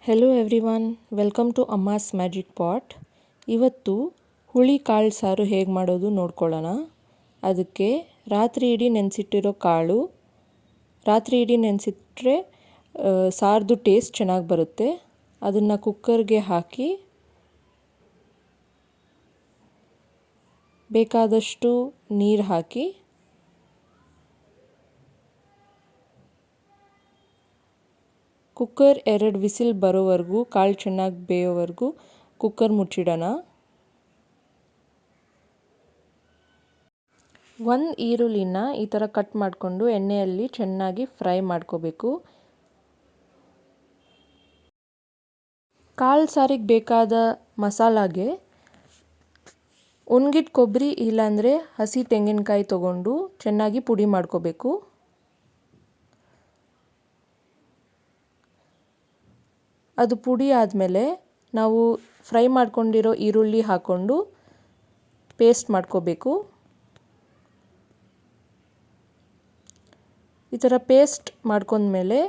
Hello everyone, welcome to Amma's magic pot. ಇವತ್ತು ಹುಳಿ ಕಾಳು ಸಾರು ಹೇಗೆ ಮಾಡೋದು ನೋಡ್ಕೊಳ್ಳೋಣ. ಅದಕ್ಕೆ ರಾತ್ರಿ ಇಡೀ ನೆನೆಸಿಟ್ಟಿರೋ ಕಾಳು, ರಾತ್ರಿ ಇಡೀ ನೆನೆಸಿಟ್ರೆ ಸಾರ್ದು ಟೇಸ್ಟ್ ಚೆನ್ನಾಗಿ ಬರುತ್ತೆ. ಅದನ್ನು ಕುಕ್ಕರ್ಗೆ ಹಾಕಿ ಬೇಕಾದಷ್ಟು ನೀರು ಹಾಕಿ ಕುಕ್ಕರ್ 2 ವಿಸಿಲ್ ಬರೋವರೆಗೂ, ಕಾಳು ಚೆನ್ನಾಗಿ ಬೇಯೋವರೆಗೂ ಕುಕ್ಕರ್ ಮುಚ್ಚಿಡೋಣ. 1 ಈರುಳ್ಳಿನ ಈ ಥರ ಕಟ್ ಮಾಡಿಕೊಂಡು ಎಣ್ಣೆಯಲ್ಲಿ ಚೆನ್ನಾಗಿ ಫ್ರೈ ಮಾಡ್ಕೋಬೇಕು. ಕಾಳು ಸಾರಿಗೆ ಬೇಕಾದ ಮಸಾಲಾಗೆ ಒಣಗಿದ ಕೊಬ್ಬರಿ ಇಲ್ಲಾಂದರೆ ಹಸಿ ತೆಂಗಿನಕಾಯಿ ತೊಗೊಂಡು ಚೆನ್ನಾಗಿ ಪುಡಿ ಮಾಡ್ಕೋಬೇಕು. ಅದು ಪುಡಿ ಆದಮೇಲೆ ನಾವು ಫ್ರೈ ಮಾಡ್ಕೊಂಡಿರೋ ಈರುಳ್ಳಿ ಹಾಕ್ಕೊಂಡು ಪೇಸ್ಟ್ ಮಾಡ್ಕೋಬೇಕು. ಈ ಥರ ಪೇಸ್ಟ್ ಮಾಡ್ಕೊಂಡ್ಮೇಲೆ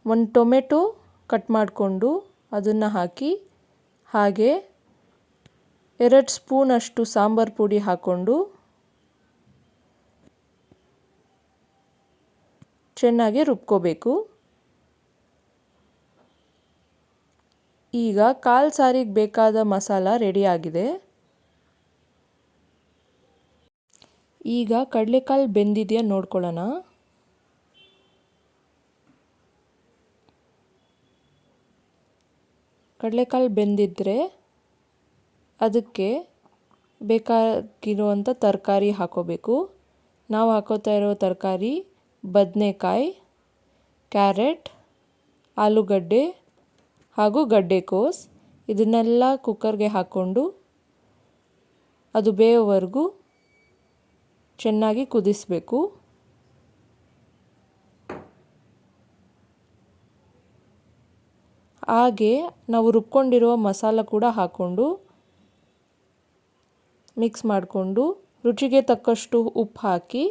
1 ಟೊಮೆಟೊ ಕಟ್ ಮಾಡಿಕೊಂಡು ಅದನ್ನು ಹಾಕಿ, ಹಾಗೆ 2 ಸ್ಪೂನಷ್ಟು ಸಾಂಬಾರು ಪುಡಿ ಹಾಕ್ಕೊಂಡು ಚೆನ್ನಾಗಿ ರುಬ್ಕೋಬೇಕು. ಈಗ ಕಾಳು ಸಾರಿಗೆ ಬೇಕಾದ ಮಸಾಲ ರೆಡಿಯಾಗಿದೆ. ಈಗ ಕಡಲೆಕಾಳು ಬೆಂದಿದೆಯಾ ನೋಡ್ಕೊಳ್ಳೋಣ. ಕಡಲೆಕಾಳು ಬೆಂದಿದ್ದರೆ ಅದಕ್ಕೆ ಬೇಕಾಗಿರುವಂಥ ತರಕಾರಿ ಹಾಕೋಬೇಕು. ನಾವು ಹಾಕೋತಾ ಇರೋ ತರಕಾರಿ ಬದನೆಕಾಯಿ, ಕ್ಯಾರೆಟ್, ಆಲೂಗಡ್ಡೆ ಹಾಗೂ ಗಡ್ಡೆಕೋಸು. ಇದನ್ನೆಲ್ಲ ಕುಕ್ಕರ್ಗೆ ಹಾಕ್ಕೊಂಡು ಅದು ಬೇಯೋವರೆಗೂ ಚೆನ್ನಾಗಿ ಕುದಿಸಬೇಕು. ಹಾಗೆ ನಾವು ರುಬ್ಕೊಂಡಿರುವ ಮಸಾಲ ಕೂಡ ಹಾಕ್ಕೊಂಡು ಮಿಕ್ಸ್ ಮಾಡಿಕೊಂಡು ರುಚಿಗೆ ತಕ್ಕಷ್ಟು ಉಪ್ಪು ಹಾಕಿ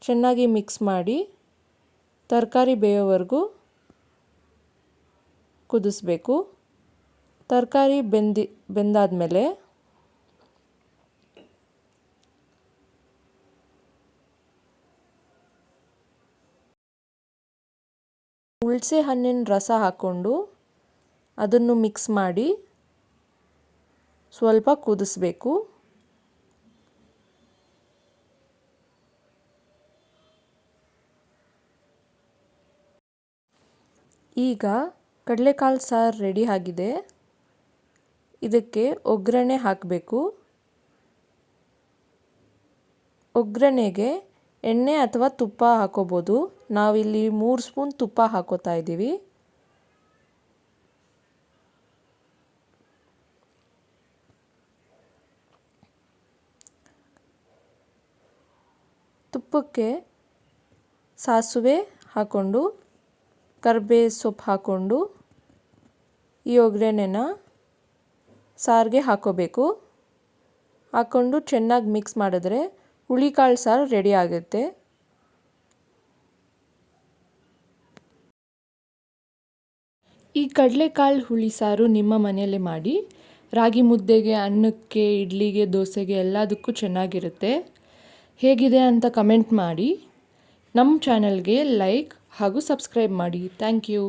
ಚೆನ್ನಾಗಿ ಮಿಕ್ಸ್ ಮಾಡಿ ತರಕಾರಿ ಬೇಯೋವರೆಗೂ ಕುದಿಸ್ಬೇಕು. ತರಕಾರಿ ಬೆಂದಾದಮೇಲೆ ಹುಣಸೆ ಹಣ್ಣಿನ ರಸ ಹಾಕ್ಕೊಂಡು ಅದನ್ನು ಮಿಕ್ಸ್ ಮಾಡಿ ಸ್ವಲ್ಪ ಕುದಿಸ್ಬೇಕು. ಈಗ ಕಡಲೆಕಾಳು ಸಾರು ರೆಡಿ ಆಗಿದೆ. ಇದಕ್ಕೆ ಒಗ್ಗರಣೆ ಹಾಕಬೇಕು. ಒಗ್ಗರಣೆಗೆ ಎಣ್ಣೆ ಅಥವಾ ತುಪ್ಪ ಹಾಕೋಬೋದು. ನಾವಿಲ್ಲಿ 3 ಸ್ಪೂನ್ ತುಪ್ಪ ಹಾಕೋತಾ ಇದ್ದೀವಿ. ತುಪ್ಪಕ್ಕೆ ಸಾಸಿವೆ ಹಾಕ್ಕೊಂಡು ಕರಿಬೇವು ಸೊಪ್ಪು ಹಾಕ್ಕೊಂಡು ಈ ಒಗ್ಗರಣೆನ ಸಾರಿಗೆ ಹಾಕೋಬೇಕು. ಹಾಕ್ಕೊಂಡು ಚೆನ್ನಾಗಿ ಮಿಕ್ಸ್ ಮಾಡಿದ್ರೆ ಹುಳಿಕಾಳು ಸಾರು ರೆಡಿ ಆಗುತ್ತೆ. ಈ ಕಡಲೆಕಾಳು ಹುಳಿ ಸಾರು ನಿಮ್ಮ ಮನೆಯಲ್ಲೇ ಮಾಡಿ. ರಾಗಿ ಮುದ್ದೆಗೆ, ಅನ್ನಕ್ಕೆ, ಇಡ್ಲಿಗೆ, ದೋಸೆಗೆ ಎಲ್ಲದಕ್ಕೂ ಚೆನ್ನಾಗಿರುತ್ತೆ. ಹೇಗಿದೆ ಅಂತ ಕಮೆಂಟ್ ಮಾಡಿ. ನಮ್ಮ ಚಾನಲ್ಗೆ ಲೈಕ್ ಹಾಗೂ ಸಬ್ಸ್ಕ್ರೈಬ್ ಮಾಡಿ. Thank you.